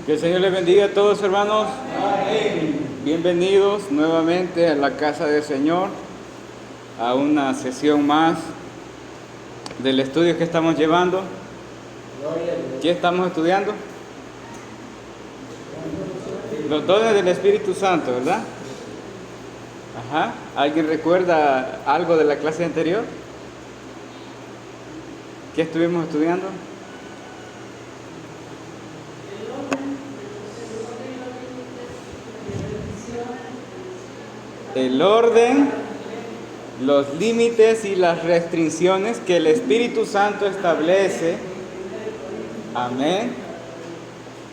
Que el Señor les bendiga a todos, hermanos. Bienvenidos nuevamente a la casa del Señor, a una sesión más del estudio que estamos llevando. ¿Qué estamos estudiando? Los dones del Espíritu Santo, ¿verdad? Ajá. ¿Alguien recuerda algo de la clase anterior? ¿Qué estuvimos estudiando? El orden, los límites y las restricciones que el Espíritu Santo establece, amén,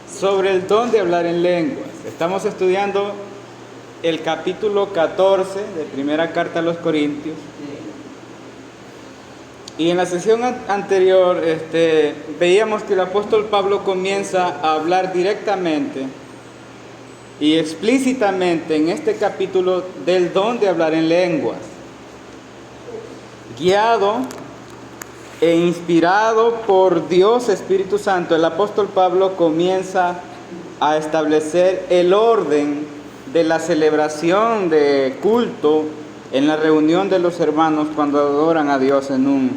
sobre el don de hablar en lenguas. Estamos estudiando el capítulo 14 de Primera Carta a los Corintios. Y en la sesión anterior veíamos que el apóstol Pablo comienza a hablar directamente y explícitamente en este capítulo del don de hablar en lenguas. Guiado e inspirado por Dios Espíritu Santo, el apóstol Pablo comienza a establecer el orden de la celebración de culto en la reunión de los hermanos cuando adoran a Dios en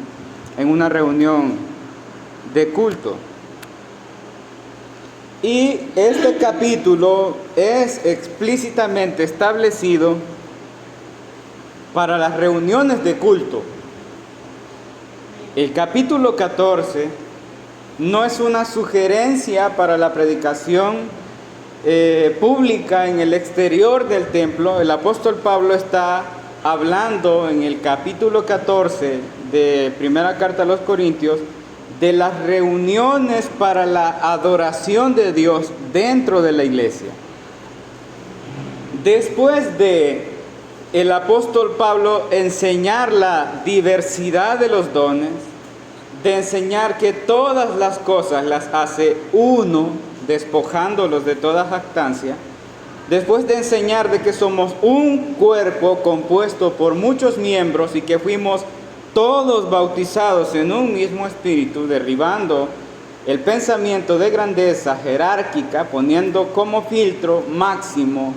una reunión de culto. Y este capítulo es explícitamente establecido para las reuniones de culto. El capítulo 14 no es una sugerencia para la predicación pública en el exterior del templo. El apóstol Pablo está hablando en el capítulo 14 de Primera Carta a los Corintios de las reuniones para la adoración de Dios dentro de la iglesia. Después de el apóstol Pablo enseñar la diversidad de los dones, de enseñar que todas las cosas las hace uno, despojándolos de toda jactancia, después de enseñar de que somos un cuerpo compuesto por muchos miembros y que fuimos todos bautizados en un mismo espíritu, derribando el pensamiento de grandeza jerárquica, poniendo como filtro máximo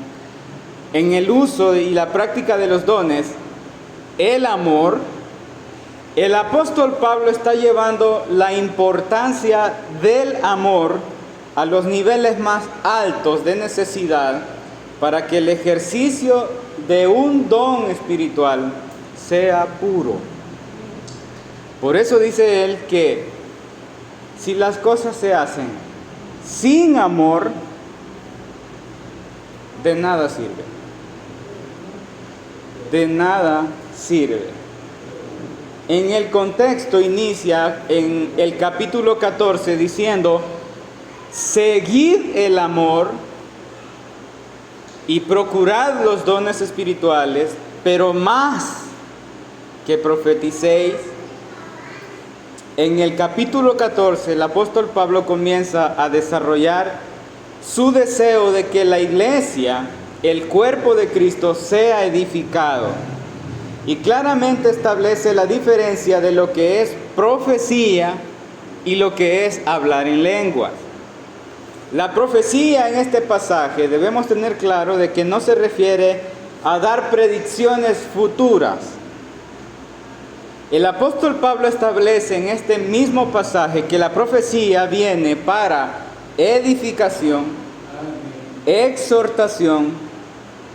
en el uso y la práctica de los dones el amor, el apóstol Pablo está llevando la importancia del amor a los niveles más altos de necesidad para que el ejercicio de un don espiritual sea puro. Por eso dice él que si las cosas se hacen sin amor, de nada sirve. De nada sirve. En el contexto inicia en el capítulo 14 diciendo: seguid el amor y procurad los dones espirituales, pero más que profeticéis. En el capítulo 14, el apóstol Pablo comienza a desarrollar su deseo de que la iglesia, el cuerpo de Cristo, sea edificado. Y claramente establece la diferencia de lo que es profecía y lo que es hablar en lenguas. La profecía en este pasaje debemos tener claro de que no se refiere a dar predicciones futuras. El apóstol Pablo establece en este mismo pasaje que la profecía viene para edificación, exhortación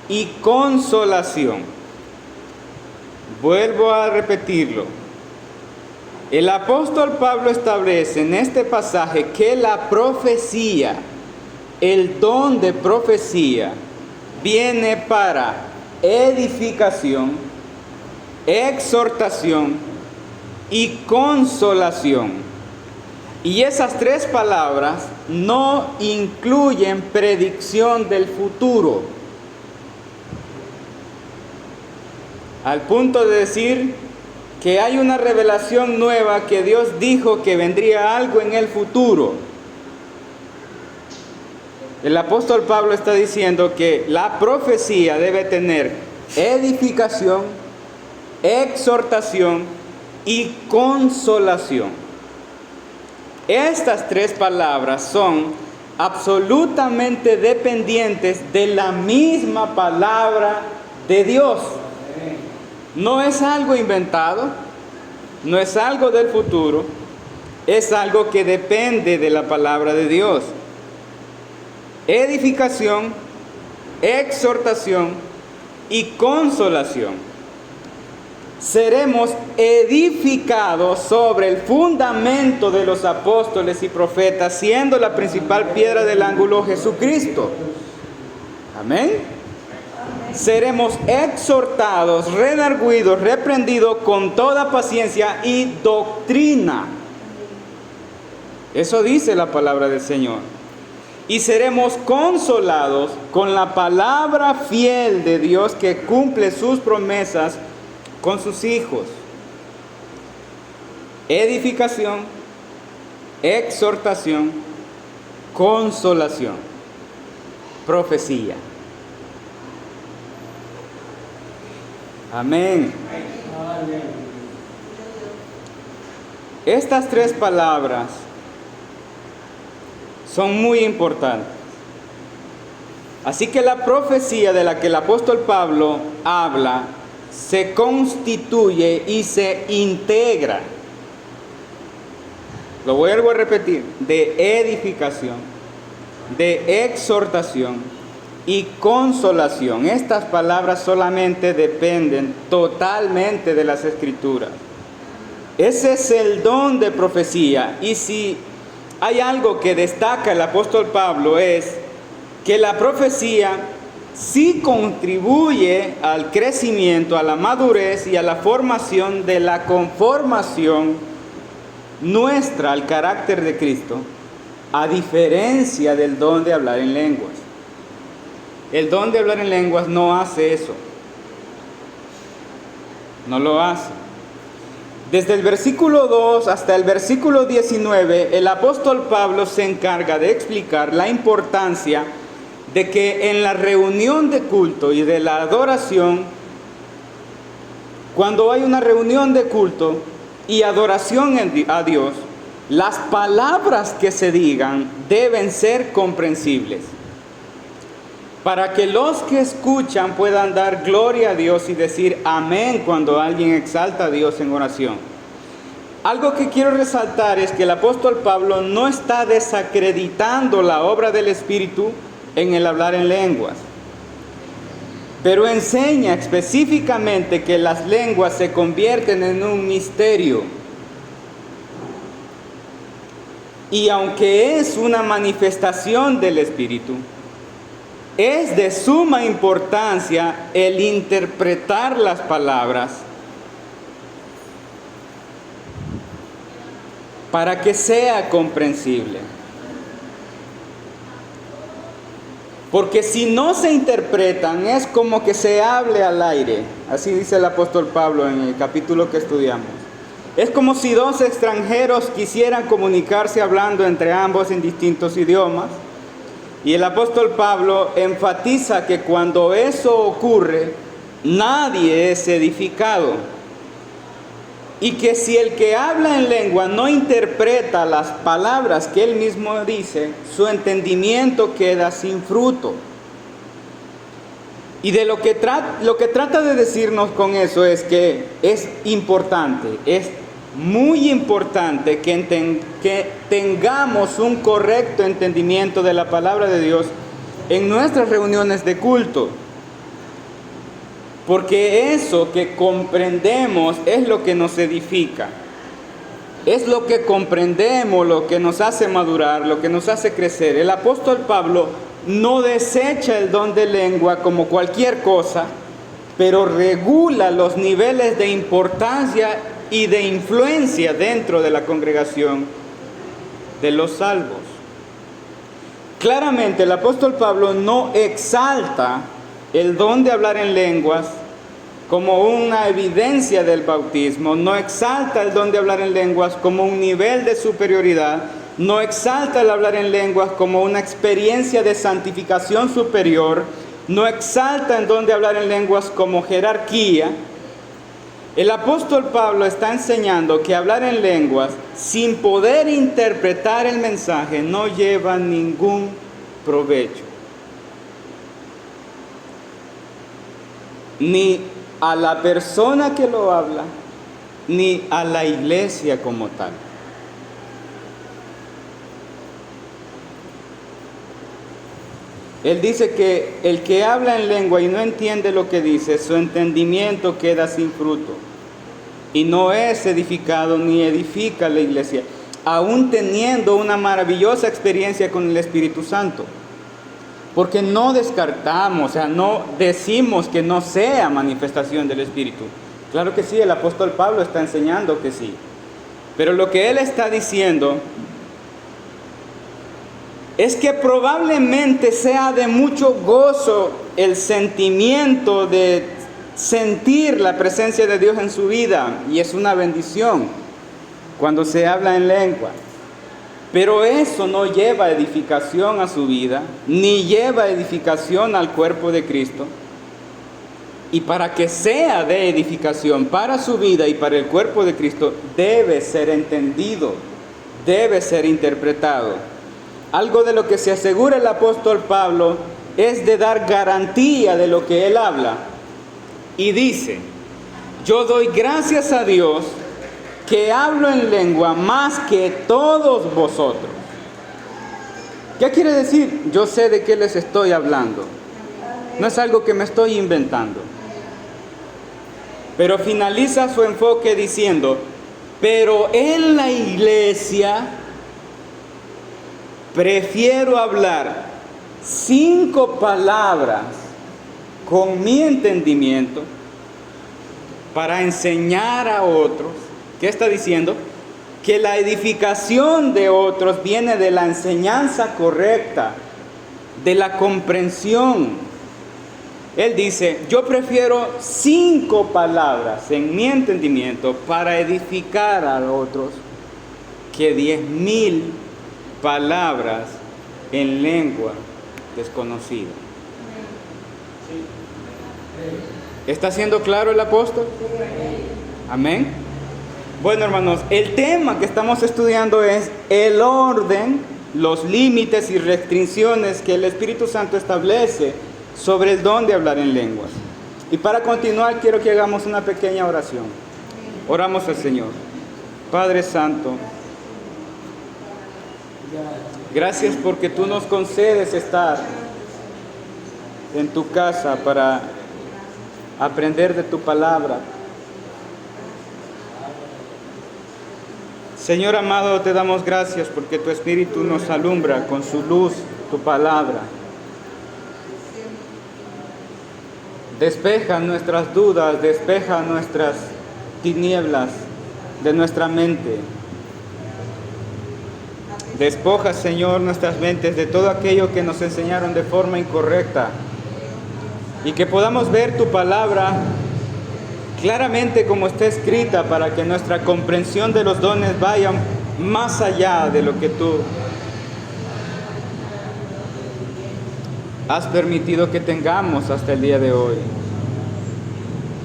y consolación. Vuelvo a repetirlo. El apóstol Pablo establece en este pasaje que la profecía, el don de profecía, viene para edificación, exhortación y consolación. Y esas tres palabras no incluyen predicción del futuro, al punto de decir que hay una revelación nueva que Dios dijo que vendría algo en el futuro. El apóstol Pablo está diciendo que la profecía debe tener edificación, exhortación y consolación. Estas tres palabras son absolutamente dependientes de la misma palabra de Dios. No es algo inventado, no es algo del futuro, es algo que depende de la palabra de Dios. Edificación, exhortación y consolación. Seremos edificados sobre el fundamento de los apóstoles y profetas, siendo la principal piedra del ángulo Jesucristo. Amén. Seremos exhortados, redarguidos, reprendidos con toda paciencia y doctrina. Eso dice la palabra del Señor. Y seremos consolados con la palabra fiel de Dios que cumple sus promesas con sus hijos. Edificación, exhortación, consolación, profecía. Amén. Estas tres palabras son muy importantes. Así que la profecía de la que el apóstol Pablo habla se constituye y se integra. Lo vuelvo a repetir: de edificación, de exhortación y consolación. Estas palabras solamente dependen totalmente de las Escrituras. Ese es el don de profecía. Y si hay algo que destaca el apóstol Pablo, es que la profecía sí contribuye al crecimiento, a la madurez y a la formación de la conformación nuestra al carácter de Cristo, a diferencia del don de hablar en lenguas. El don de hablar en lenguas no hace eso. No lo hace. Desde el versículo 2 hasta el versículo 19, el apóstol Pablo se encarga de explicar la importancia de que en la reunión de culto y de la adoración, cuando hay una reunión de culto y adoración a Dios, las palabras que se digan deben ser comprensibles, para que los que escuchan puedan dar gloria a Dios y decir amén cuando alguien exalta a Dios en oración. Algo que quiero resaltar es que el apóstol Pablo no está desacreditando la obra del Espíritu en el hablar en lenguas, pero enseña específicamente que las lenguas se convierten en un misterio. Y aunque es una manifestación del Espíritu, es de suma importancia el interpretar las palabras para que sea comprensible. Porque si no se interpretan, es como que se hable al aire. Así dice el apóstol Pablo en el capítulo que estudiamos. Es como si dos extranjeros quisieran comunicarse hablando entre ambos en distintos idiomas. Y el apóstol Pablo enfatiza que cuando eso ocurre, nadie es edificado. Y que si el que habla en lengua no interpreta las palabras que él mismo dice, su entendimiento queda sin fruto. Y de lo que trata de decirnos con eso es que es importante, es muy importante que tengamos un correcto entendimiento de la palabra de Dios en nuestras reuniones de culto. Porque eso que comprendemos es lo que nos edifica. Es lo que comprendemos, lo que nos hace madurar, lo que nos hace crecer. El apóstol Pablo no desecha el don de lengua como cualquier cosa, pero regula los niveles de importancia y de influencia dentro de la congregación de los salvos. Claramente el apóstol Pablo no exalta el don de hablar en lenguas como una evidencia del bautismo, no exalta el don de hablar en lenguas como un nivel de superioridad, no exalta el hablar en lenguas como una experiencia de santificación superior, no exalta el don de hablar en lenguas como jerarquía, El apóstol Pablo está enseñando que hablar en lenguas sin poder interpretar el mensaje no lleva ningún provecho. Ni a la persona que lo habla, ni a la iglesia como tal. Él dice que el que habla en lengua y no entiende lo que dice, su entendimiento queda sin fruto y no es edificado ni edifica la iglesia, aún teniendo una maravillosa experiencia con el Espíritu Santo. Porque no descartamos, o sea, no decimos que no sea manifestación del Espíritu. Claro que sí, el apóstol Pablo está enseñando que sí. Pero lo que él está diciendo es que probablemente sea de mucho gozo el sentimiento de sentir la presencia de Dios en su vida, y es una bendición cuando se habla en lengua. Pero eso no lleva edificación a su vida, ni lleva edificación al cuerpo de Cristo. Y para que sea de edificación para su vida y para el cuerpo de Cristo, debe ser entendido, debe ser interpretado. Algo de lo que se asegura el apóstol Pablo es de dar garantía de lo que él habla. Y dice: yo doy gracias a Dios que hablo en lengua más que todos vosotros. ¿Qué quiere decir? Yo sé de qué les estoy hablando. No es algo que me estoy inventando. Pero finaliza su enfoque diciendo: pero en la iglesia prefiero hablar 5 palabras con mi entendimiento para enseñar a otros. ¿Qué está diciendo? Que la edificación de otros viene de la enseñanza correcta, de la comprensión. Él dice: yo prefiero 5 palabras en mi entendimiento para edificar a otros que 10,000 palabras en lengua desconocida. ¿Está siendo claro el apóstol? Amén. Bueno, hermanos, el tema que estamos estudiando es el orden, los límites y restricciones que el Espíritu Santo establece sobre el don de hablar en lenguas. Y para continuar, quiero que hagamos una pequeña oración. Oramos al Señor. Padre Santo, gracias porque tú nos concedes estar en tu casa para aprender de tu palabra. Señor amado, te damos gracias porque tu Espíritu nos alumbra con su luz, tu palabra. Despeja nuestras dudas, despeja nuestras tinieblas de nuestra mente. Despoja, Señor, nuestras mentes de todo aquello que nos enseñaron de forma incorrecta. Y que podamos ver tu palabra claramente como está escrita, para que nuestra comprensión de los dones vaya más allá de lo que tú has permitido que tengamos hasta el día de hoy.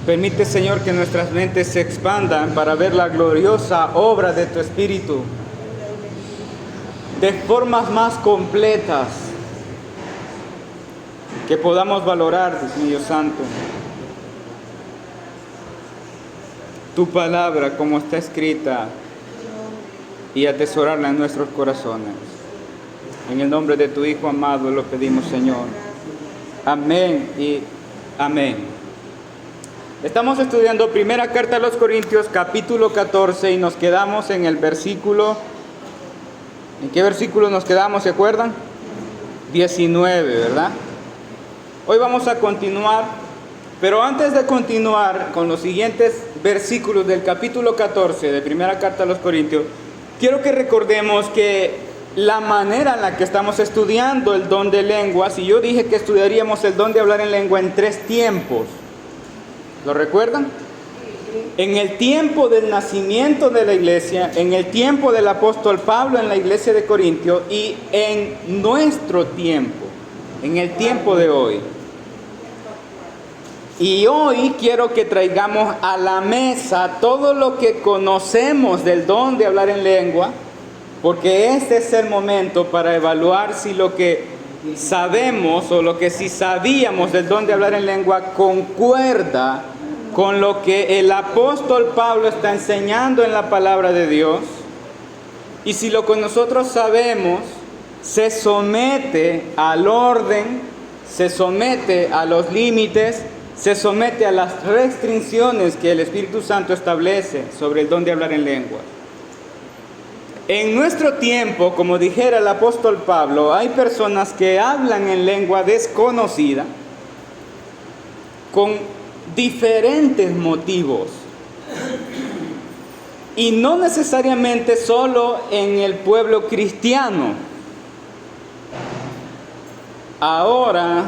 Permite, Señor, que nuestras mentes se expandan para ver la gloriosa obra de tu Espíritu de formas más completas, que podamos valorar, Dios mío santo, tu palabra como está escrita y atesorarla en nuestros corazones. En el nombre de tu Hijo amado lo pedimos, Señor. Amén y amén. Estamos estudiando primera carta a los Corintios, capítulo 14, y nos quedamos en el versículo... ¿En qué versículo nos quedamos? ¿Se acuerdan? 19, ¿verdad? Hoy vamos a continuar, pero antes de continuar con los siguientes versículos del capítulo 14 de primera carta a los Corintios, quiero que recordemos que la manera en la que estamos estudiando el don de lenguas, y yo dije que estudiaríamos el don de hablar en lengua en 3 tiempos. ¿Lo recuerdan? En el tiempo del nacimiento de la iglesia, en el tiempo del apóstol Pablo en la iglesia de Corintio, y en nuestro tiempo, en el tiempo de hoy. Y hoy quiero que traigamos a la mesa todo lo que conocemos del don de hablar en lengua, porque este es el momento para evaluar si lo que sabemos o lo que sí sabíamos del don de hablar en lengua concuerda con lo que el apóstol Pablo está enseñando en la palabra de Dios, y si lo que nosotros sabemos se somete al orden, se somete a los límites, se somete a las restricciones que el Espíritu Santo establece sobre el don de hablar en lengua. En nuestro tiempo, como dijera el apóstol Pablo, hay personas que hablan en lengua desconocida con diferentes motivos. Y no necesariamente solo en el pueblo cristiano. Ahora,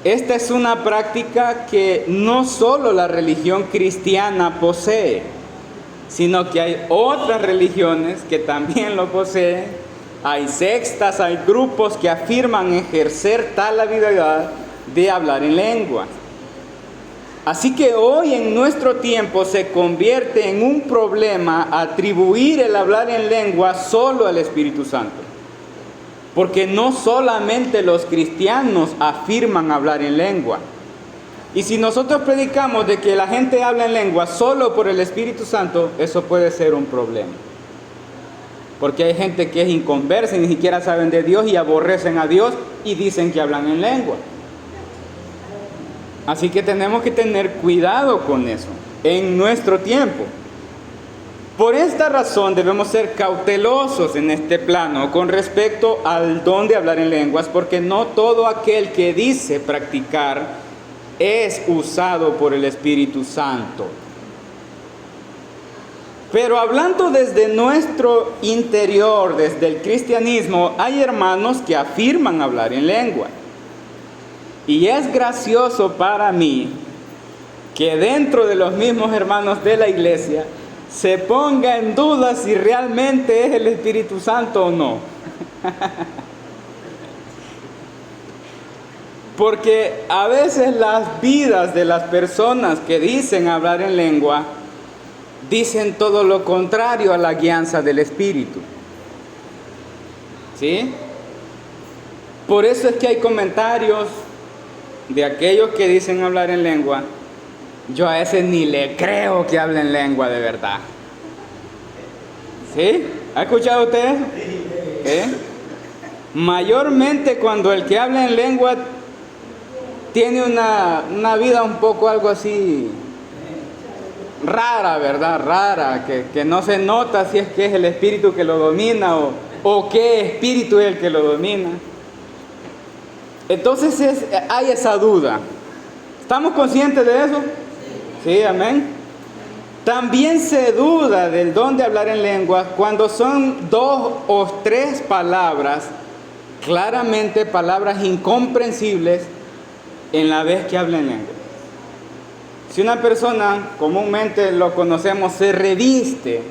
esta es una práctica que no solo la religión cristiana posee, sino que hay otras religiones que también lo poseen. Hay sectas, hay grupos que afirman ejercer tal habilidad de hablar en lengua. Así que hoy en nuestro tiempo se convierte en un problema atribuir el hablar en lengua solo al Espíritu Santo. Porque no solamente los cristianos afirman hablar en lengua. Y si nosotros predicamos de que la gente habla en lengua solo por el Espíritu Santo, eso puede ser un problema. Porque hay gente que es inconversa y ni siquiera saben de Dios y aborrecen a Dios y dicen que hablan en lengua. Así que tenemos que tener cuidado con eso en nuestro tiempo. Por esta razón debemos ser cautelosos en este plano con respecto al don de hablar en lenguas, porque no todo aquel que dice practicar es usado por el Espíritu Santo. Pero hablando desde nuestro interior, desde el cristianismo, hay hermanos que afirman hablar en lengua. Y es gracioso para mí que dentro de los mismos hermanos de la iglesia se ponga en duda si realmente es el Espíritu Santo o no. Porque a veces las vidas de las personas que dicen hablar en lengua dicen todo lo contrario a la guianza del Espíritu. ¿Sí? Por eso es que hay comentarios de aquellos que dicen hablar en lengua. Yo a ese ni le creo que hablen lengua de verdad. ¿Sí? ¿Ha escuchado usted eso? ¿Sí? Mayormente cuando el que habla en lengua tiene una vida un poco algo así rara, ¿verdad? Rara, que no se nota si es que es el espíritu que lo domina o qué espíritu es el que lo domina. Entonces hay esa duda. ¿Estamos conscientes de eso? Sí, amén. También se duda del don de hablar en lenguas cuando son 2 o 3 palabras, claramente palabras incomprensibles en la vez que habla en lengua. Si una persona, comúnmente lo conocemos, se reviste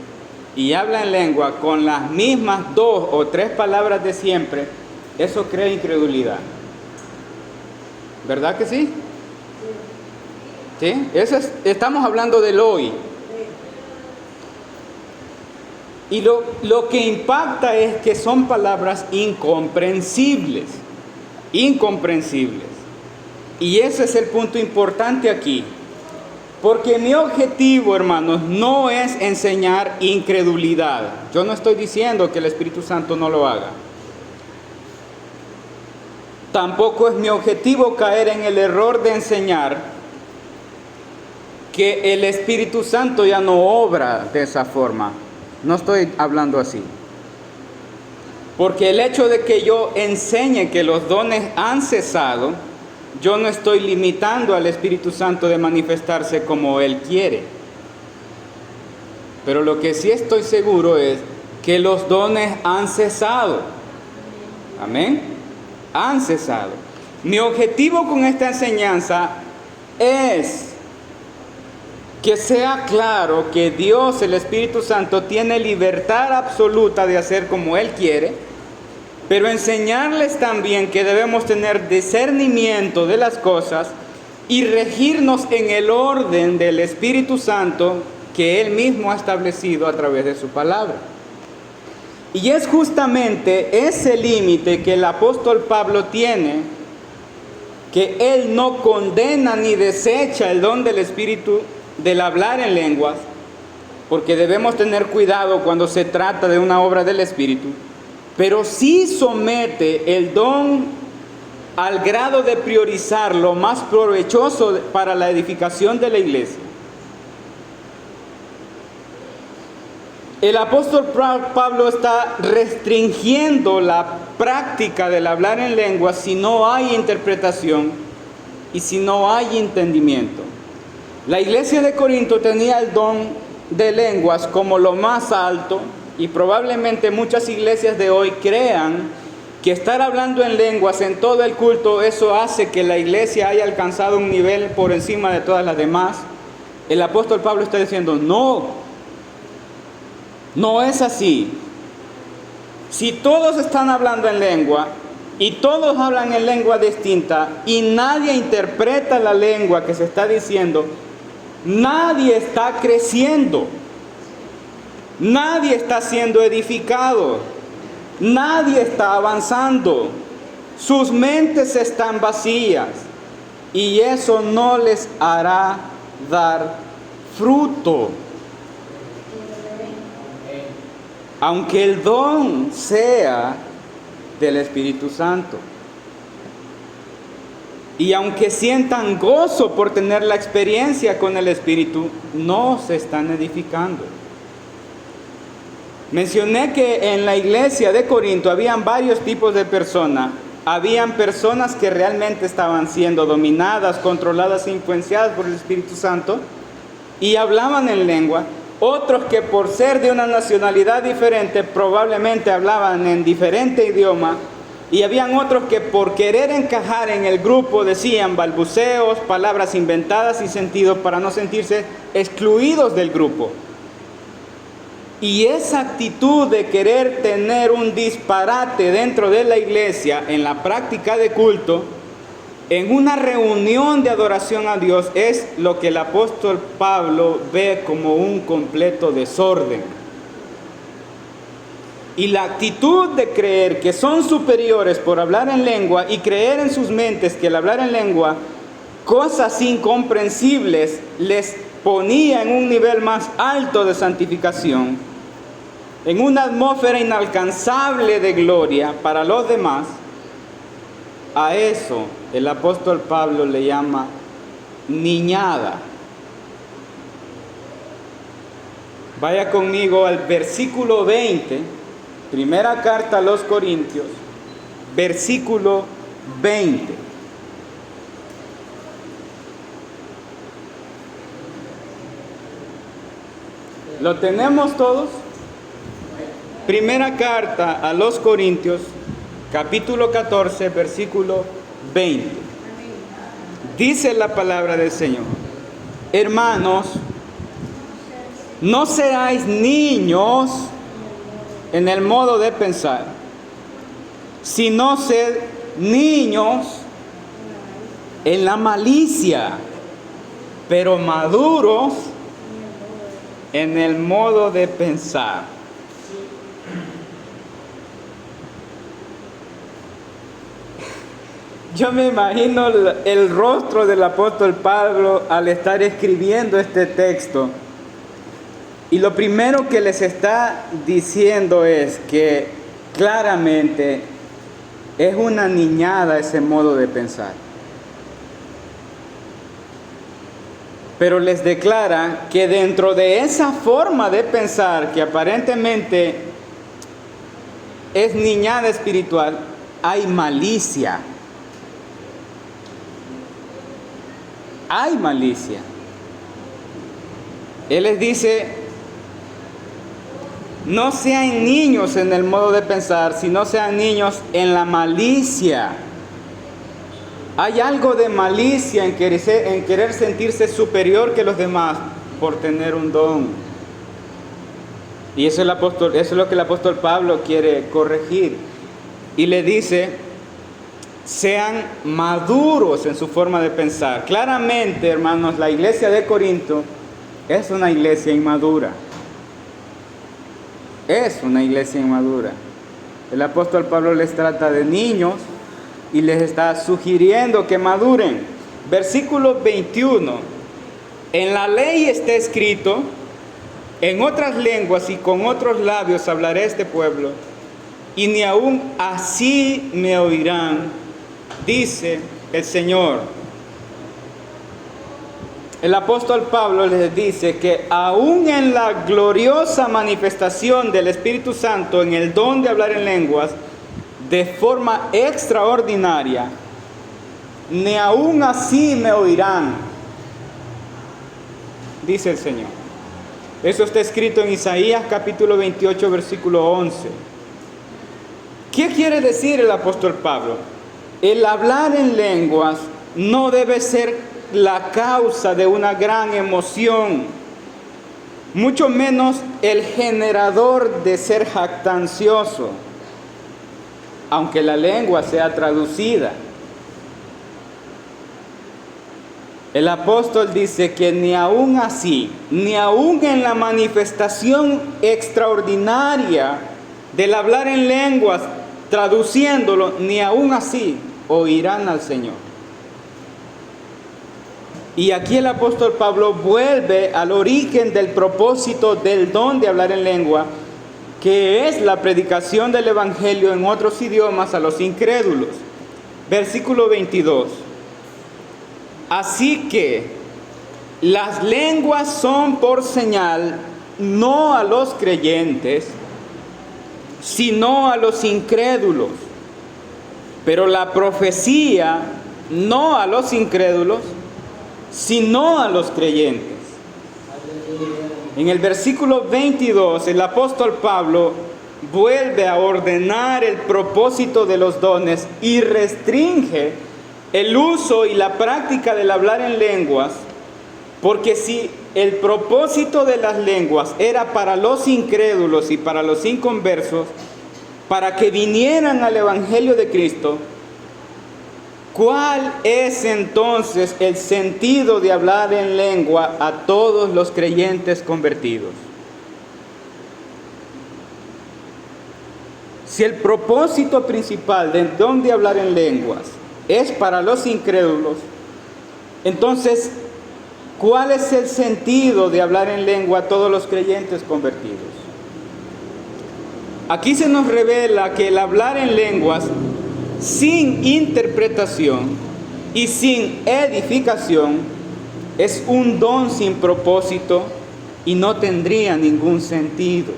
y habla en lengua con las mismas 2 o 3 palabras de siempre, eso crea incredulidad. ¿Verdad que sí? ¿Sí? Estamos hablando del hoy. Y lo que impacta es que son palabras incomprensibles. Incomprensibles. Y ese es el punto importante aquí. Porque mi objetivo, hermanos, no es enseñar incredulidad. Yo no estoy diciendo que el Espíritu Santo no lo haga. Tampoco es mi objetivo caer en el error de enseñar que el Espíritu Santo ya no obra de esa forma. No estoy hablando así. Porque el hecho de que yo enseñe que los dones han cesado, yo no estoy limitando al Espíritu Santo de manifestarse como Él quiere. Pero lo que sí estoy seguro es que los dones han cesado. Amén. Han cesado. Mi objetivo con esta enseñanza es que sea claro que Dios, el Espíritu Santo, tiene libertad absoluta de hacer como Él quiere, pero enseñarles también que debemos tener discernimiento de las cosas y regirnos en el orden del Espíritu Santo que Él mismo ha establecido a través de su palabra. Y es justamente ese límite que el apóstol Pablo tiene, que Él no condena ni desecha el don del Espíritu del hablar en lenguas, porque debemos tener cuidado cuando se trata de una obra del Espíritu, pero sí somete el don al grado de priorizar lo más provechoso para la edificación de la iglesia. El apóstol Pablo está restringiendo la práctica del hablar en lenguas si no hay interpretación y si no hay entendimiento. La iglesia de Corinto tenía el don de lenguas como lo más alto, y probablemente muchas iglesias de hoy crean que estar hablando en lenguas en todo el culto, eso hace que la iglesia haya alcanzado un nivel por encima de todas las demás. El apóstol Pablo está diciendo, no es así. Si todos están hablando en lengua y todos hablan en lengua distinta y nadie interpreta la lengua que se está diciendo, nadie está creciendo, nadie está siendo edificado, nadie está avanzando, sus mentes están vacías y eso no les hará dar fruto. Aunque el don sea del Espíritu Santo. Y aunque sientan gozo por tener la experiencia con el Espíritu, no se están edificando. Mencioné que en la iglesia de Corinto habían varios tipos de personas. Habían personas que realmente estaban siendo dominadas, controladas e influenciadas por el Espíritu Santo y hablaban en lengua. Otros que por ser de una nacionalidad diferente probablemente hablaban en diferente idioma, y habían otros que por querer encajar en el grupo decían balbuceos, palabras inventadas y sentidos para no sentirse excluidos del grupo. Y esa actitud de querer tener un disparate dentro de la iglesia en la práctica de culto, en una reunión de adoración a Dios, es lo que el apóstol Pablo ve como un completo desorden. Y la actitud de creer que son superiores por hablar en lengua y creer en sus mentes que el hablar en lengua, cosas incomprensibles, les ponía en un nivel más alto de santificación, en una atmósfera inalcanzable de gloria para los demás. A eso el apóstol Pablo le llama niñada. Vaya conmigo al versículo 20, primera carta a los Corintios, versículo 20. ¿Lo tenemos todos? Primera carta a los Corintios, capítulo 14, versículo 20. Dice la palabra del Señor: hermanos, no seáis niños en el modo de pensar, sino sed niños en la malicia, pero maduros en el modo de pensar. Yo me imagino el rostro del apóstol Pablo al estar escribiendo este texto. Y lo primero que les está diciendo es que claramente es una niñada ese modo de pensar. Pero les declara que dentro de esa forma de pensar que aparentemente es niñada espiritual, hay malicia. Hay malicia. Él les dice: no sean niños en el modo de pensar, sino sean niños en la malicia. Hay algo de malicia en querer sentirse superior que los demás por tener un don. Y eso es lo que el apóstol Pablo quiere corregir. Y le dice sean maduros en su forma de pensar. Claramente, hermanos, la iglesia de Corinto es una iglesia inmadura. Es una iglesia inmadura. El apóstol Pablo les trata de niños y les está sugiriendo que maduren. Versículo 21. En la ley está escrito: en otras lenguas y con otros labios hablaré a este pueblo, y ni aún así me oirán, dice el Señor. El apóstol Pablo les dice que aún en la gloriosa manifestación del Espíritu Santo en el don de hablar en lenguas de forma extraordinaria, ni aún así me oirán, dice el Señor. Eso está escrito en Isaías capítulo 28, versículo 11. ¿Qué quiere decir el apóstol Pablo? El hablar en lenguas no debe ser la causa de una gran emoción, mucho menos el generador de ser jactancioso, aunque la lengua sea traducida. El apóstol dice que ni aún así, ni aún en la manifestación extraordinaria del hablar en lenguas, traduciéndolo, ni aún así oirán al Señor. Y aquí el apóstol Pablo vuelve al origen del propósito del don de hablar en lengua, que es la predicación del evangelio en otros idiomas a los incrédulos. Versículo 22. Así que las lenguas son por señal, no a los creyentes, sino a los incrédulos. Pero la profecía, no a los incrédulos, sino a los creyentes. En el versículo 22, el apóstol Pablo vuelve a ordenar el propósito de los dones y restringe el uso y la práctica del hablar en lenguas, porque si el propósito de las lenguas era para los incrédulos y para los inconversos, para que vinieran al evangelio de Cristo, ¿cuál es entonces el sentido de hablar en lengua a todos los creyentes convertidos? Si el propósito principal del don de hablar en lenguas es para los incrédulos, entonces, ¿cuál es el sentido de hablar en lengua a todos los creyentes convertidos? Aquí se nos revela que el hablar en lenguas sin interpretación y sin edificación es un don sin propósito y no tendría ningún sentido.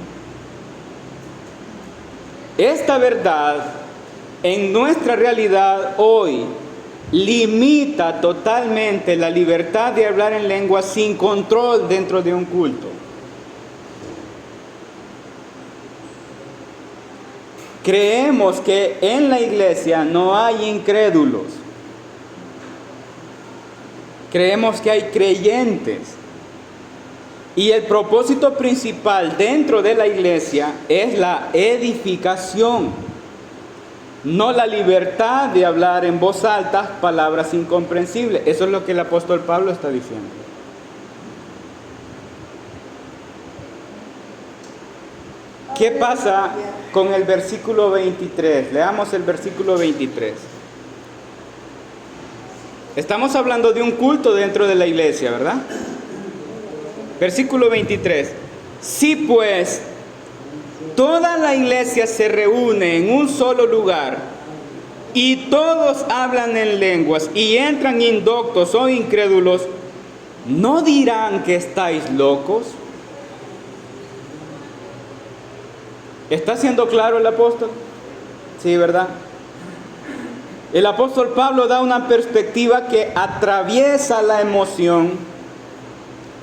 Esta verdad en nuestra realidad hoy limita totalmente la libertad de hablar en lengua sin control dentro de un culto. Creemos que en la iglesia no hay incrédulos. Creemos que hay creyentes. Y el propósito principal dentro de la iglesia es la edificación, no la libertad de hablar en voz alta palabras incomprensibles. Eso es lo que el apóstol Pablo está diciendo. ¿Qué pasa con el versículo 23? Leamos el versículo 23. Estamos hablando de un culto dentro de la iglesia, ¿verdad? Versículo 23. Si pues toda la iglesia se reúne en un solo lugar y todos hablan en lenguas y entran indoctos o incrédulos, ¿no dirán que estáis locos? ¿Está siendo claro el apóstol? Sí, ¿verdad? El apóstol Pablo da una perspectiva que atraviesa la emoción,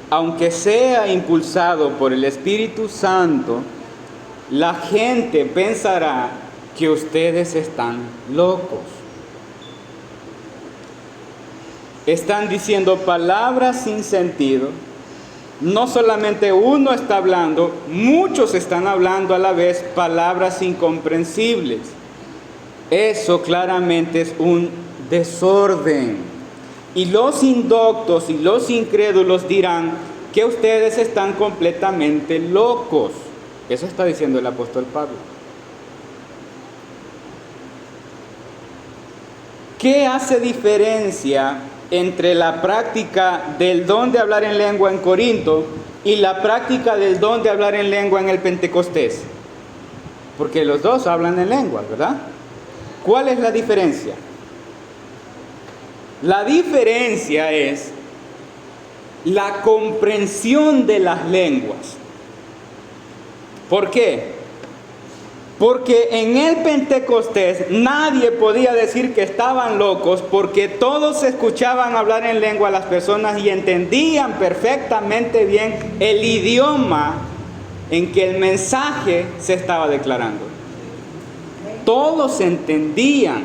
aunque sea impulsado por el Espíritu Santo. La gente pensará que ustedes están locos. Están diciendo palabras sin sentido. No solamente uno está hablando, muchos están hablando a la vez palabras incomprensibles. Eso claramente es un desorden. Y los indoctos y los incrédulos dirán que ustedes están completamente locos. Eso está diciendo el apóstol Pablo. ¿Qué hace diferencia entre la práctica del don de hablar en lengua en Corinto y la práctica del don de hablar en lengua en el Pentecostés? Porque los dos hablan en lengua, ¿verdad? ¿Cuál es la diferencia? La diferencia es la comprensión de las lenguas. ¿Por qué? Porque en el Pentecostés nadie podía decir que estaban locos, porque todos escuchaban hablar en lengua a las personas y entendían perfectamente bien el idioma en que el mensaje se estaba declarando. Todos entendían.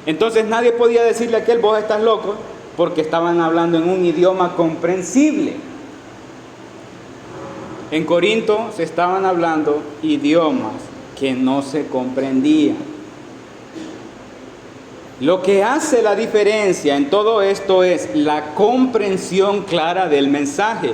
Entonces nadie podía decirle a aquel: vos estás loco, porque estaban hablando en un idioma comprensible. En Corinto se estaban hablando idiomas que no se comprendían. Lo que hace la diferencia en todo esto es la comprensión clara del mensaje.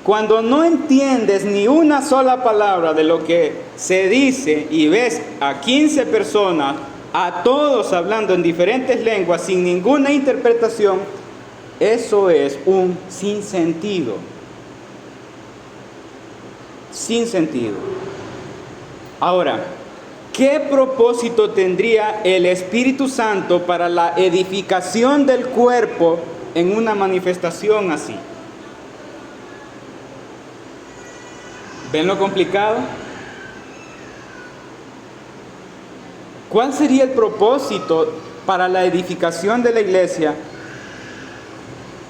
Cuando no entiendes ni una sola palabra de lo que se dice y ves a 15 personas, a todos hablando en diferentes lenguas sin ninguna interpretación, eso es un sinsentido. Sin sentido. Ahora, ¿qué propósito tendría el Espíritu Santo para la edificación del cuerpo en una manifestación así? ¿Ven lo complicado? ¿Cuál sería el propósito para la edificación de la iglesia?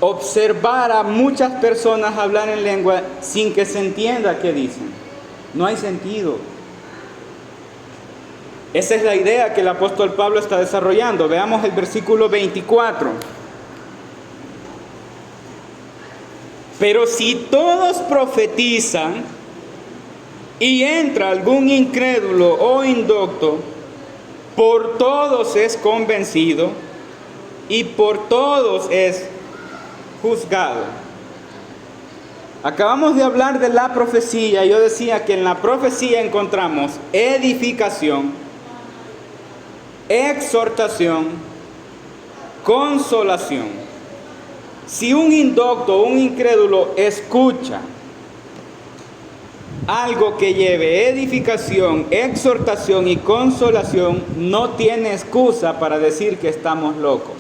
Observar a muchas personas hablar en lengua sin que se entienda qué dicen. No hay sentido. Esa es la idea que el apóstol Pablo está desarrollando. Veamos el versículo 24. Pero si todos profetizan y entra algún incrédulo o indocto, por todos es convencido y por todos es juzgado. Acabamos de hablar de la profecía. Yo decía que en la profecía encontramos edificación, exhortación, consolación. Si un indocto o un incrédulo escucha algo que lleve edificación, exhortación y consolación, no tiene excusa para decir que estamos locos.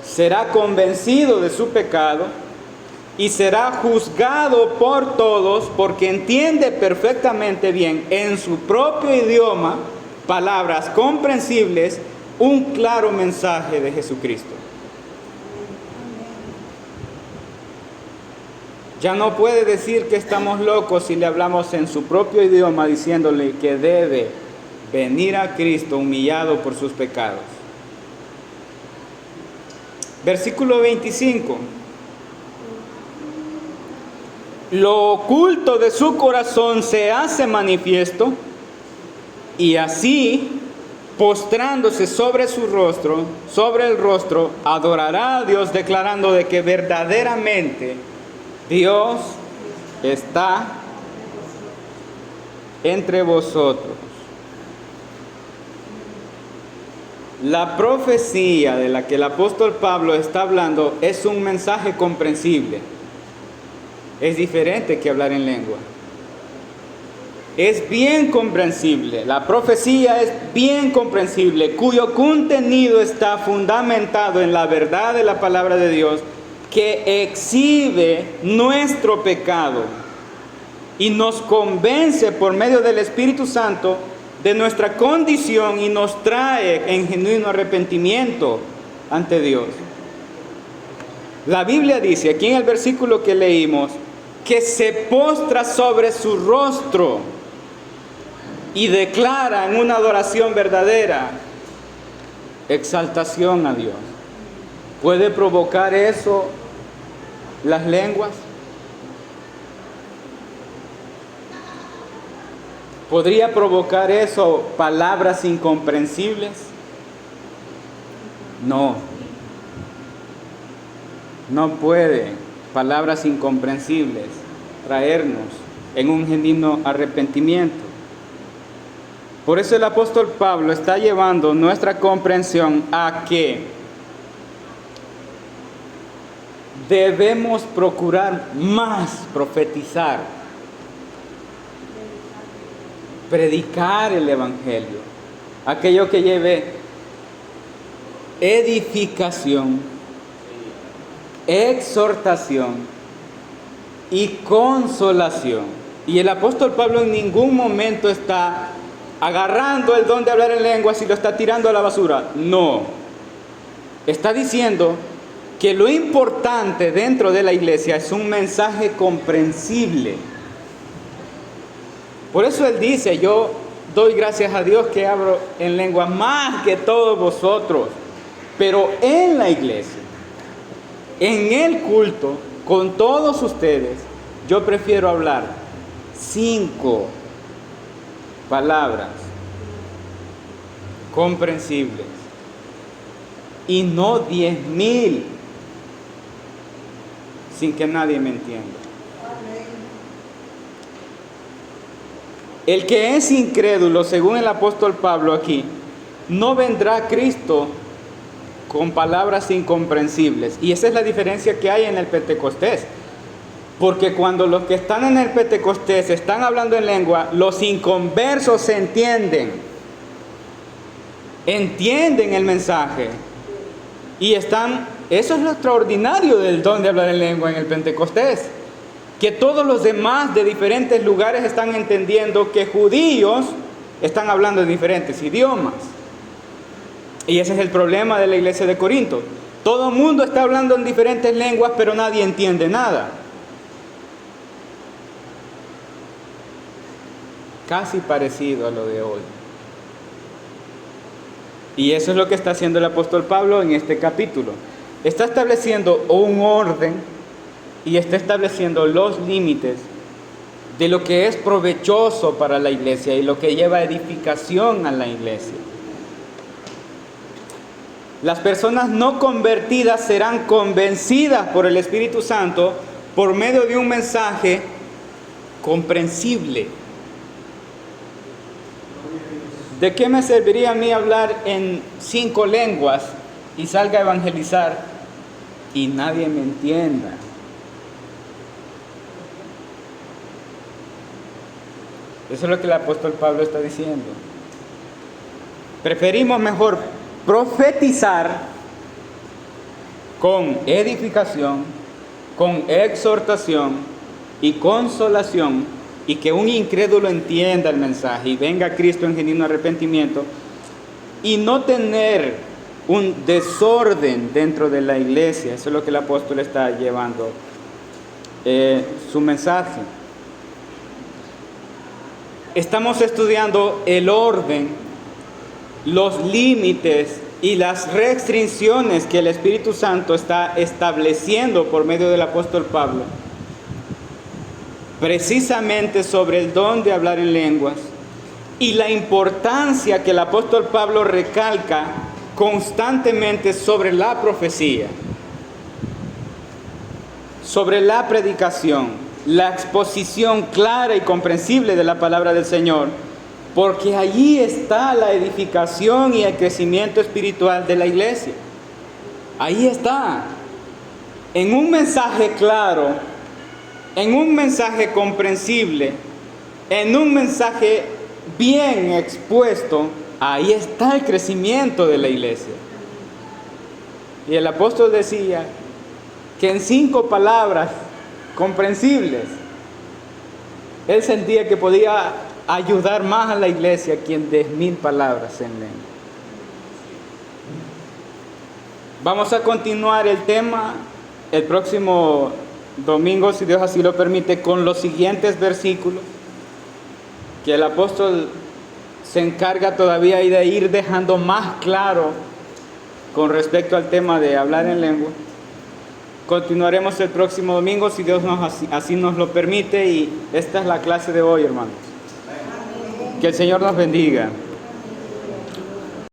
Será convencido de su pecado y será juzgado por todos, porque entiende perfectamente bien en su propio idioma, palabras comprensibles, un claro mensaje de Jesucristo. Ya no puede decir que estamos locos si le hablamos en su propio idioma, diciéndole que debe venir a Cristo humillado por sus pecados. Versículo 25. Lo oculto de su corazón se hace manifiesto, y así, postrándose sobre su rostro, sobre el rostro, adorará a Dios, declarando de que verdaderamente Dios está entre vosotros. La profecía de la que el apóstol Pablo está hablando es un mensaje comprensible. Es diferente que hablar en lengua. Es bien comprensible. La profecía es bien comprensible, cuyo contenido está fundamentado en la verdad de la palabra de Dios, que exhibe nuestro pecado y nos convence por medio del Espíritu Santo de nuestra condición y nos trae en genuino arrepentimiento ante Dios. La Biblia dice aquí en el versículo que leímos que se postra sobre su rostro y declara en una adoración verdadera exaltación a Dios. ¿Puede provocar eso las lenguas? ¿Podría provocar eso palabras incomprensibles? No. No puede palabras incomprensibles traernos en un genuino arrepentimiento. Por eso el apóstol Pablo está llevando nuestra comprensión a que debemos procurar más profetizar, predicar el evangelio, aquello que lleve edificación, exhortación y consolación. Y el apóstol Pablo en ningún momento está agarrando el don de hablar en lenguas y lo está tirando a la basura. No. Está diciendo que lo importante dentro de la iglesia es un mensaje comprensible. Por eso él dice: yo doy gracias a Dios que hablo en lenguas más que todos vosotros. Pero en la iglesia, en el culto, con todos ustedes, yo prefiero hablar 5 palabras comprensibles y no 10,000 sin que nadie me entienda. El que es incrédulo, según el apóstol Pablo aquí, no vendrá a Cristo con palabras incomprensibles. Y esa es la diferencia que hay en el Pentecostés. Porque cuando los que están en el Pentecostés están hablando en lengua, los inconversos se entienden el mensaje. Y están, eso es lo extraordinario del don de hablar en lengua en el Pentecostés. Que todos los demás de diferentes lugares están entendiendo que judíos están hablando en diferentes idiomas. Y ese es el problema de la iglesia de Corinto. Todo el mundo está hablando en diferentes lenguas, pero nadie entiende nada. Casi parecido a lo de hoy. Y eso es lo que está haciendo el apóstol Pablo en este capítulo. Está estableciendo un orden y está estableciendo los límites de lo que es provechoso para la iglesia y lo que lleva edificación a la iglesia. Las personas no convertidas serán convencidas por el Espíritu Santo por medio de un mensaje comprensible. ¿De qué me serviría a mí hablar en 5 lenguas y salga a evangelizar y nadie me entienda? Eso es lo que el apóstol Pablo está diciendo. Preferimos mejor profetizar con edificación, con exhortación y consolación, y que un incrédulo entienda el mensaje y venga a Cristo en genuino arrepentimiento, y no tener un desorden dentro de la iglesia. Eso es lo que el apóstol está llevando su mensaje. Estamos estudiando el orden, los límites y las restricciones que el Espíritu Santo está estableciendo por medio del apóstol Pablo, precisamente sobre el don de hablar en lenguas, y la importancia que el apóstol Pablo recalca constantemente sobre la profecía, sobre la predicación, la exposición clara y comprensible de la palabra del Señor, porque allí está la edificación y el crecimiento espiritual de la iglesia. Ahí está, en un mensaje claro, en un mensaje comprensible, en un mensaje bien expuesto. Ahí está el crecimiento de la iglesia. Y el apóstol decía que en 5 palabras comprensibles, él sentía que podía ayudar más a la iglesia que en 10,000 palabras en lengua. Vamos a continuar el tema el próximo domingo, si Dios así lo permite, con los siguientes versículos que el apóstol se encarga todavía de ir dejando más claro con respecto al tema de hablar en lengua. Continuaremos el próximo domingo, si Dios así nos lo permite, y esta es la clase de hoy, hermanos. Que el Señor nos bendiga.